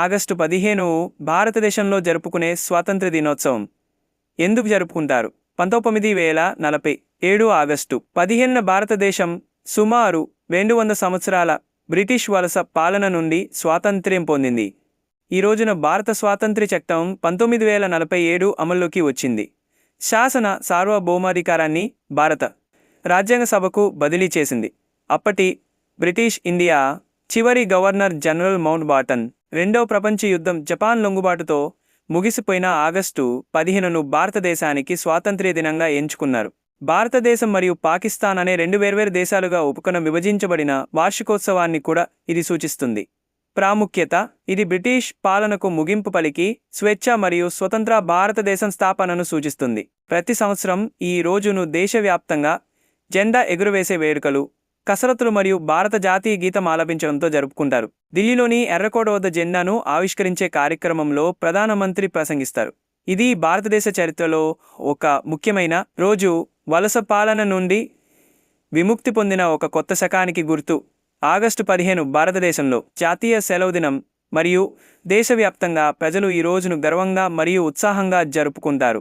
August 15 భారతదేశంలో జరుపుకునే స్వాతంత్ర్య దినోత్సవం. ఎందుకు జరుపుకుంటారు? 1947 ఆగస్టు 15న భారతదేశం సుమారు 200 సంవత్సరాల బ్రిటిష్ వలస పాలన నుండి స్వాతంత్ర్యం పొందింది. ఈ రోజున భారత స్వాతంత్ర్య చట్టం 1947 అమల్లోకి వచ్చింది. శాసన సార్వభౌమాధికారాన్ని భారత రాజ్యాంగ సభకు బదిలీ చేసింది. అప్పటి బ్రిటిష్ ఇండియా చివరి గవర్నర్ జనరల్ మౌంట్ బాటన్ రెండవ ప్రపంచ యుద్ధం జపాన్ లొంగుబాటుతో ముగిసిపోయిన ఆగస్టు 15ను భారతదేశానికి స్వాతంత్ర్య దినంగా ఎంచుకున్నారు. భారతదేశం మరియు పాకిస్తాన్ అనే రెండు వేర్వేరు దేశాలుగా విభజించబడిన వార్షికోత్సవాన్ని కూడా ఇది సూచిస్తుంది. ప్రాముఖ్యత: ఇది బ్రిటిష్ పాలనకు ముగింపు పలికి స్వేచ్ఛ మరియు స్వతంత్ర భారతదేశం స్థాపనను సూచిస్తుంది. ప్రతి సంవత్సరం ఈ రోజును దేశవ్యాప్తంగా జెండా ఎగురవేసే వేడుకలు, కసరత్తులు మరియు భారత జాతీయ గీతం ఆలపించడంతో జరుపుకుంటారు. ఢిల్లీలోని ఎర్రకోట వద్ద జెండాను ఆవిష్కరించే కార్యక్రమంలో ప్రధానమంత్రి ప్రసంగిస్తారు. ఇది భారతదేశ చరిత్రలో ఒక ముఖ్యమైన రోజు. వలస పాలన నుండి విముక్తి పొందిన ఒక కొత్త శకానికి గుర్తు. ఆగస్టు 15 భారతదేశంలో జాతీయ సెలవు దినం మరియు దేశవ్యాప్తంగా ప్రజలు ఈ రోజును గర్వంగా మరియు ఉత్సాహంగా జరుపుకుంటారు.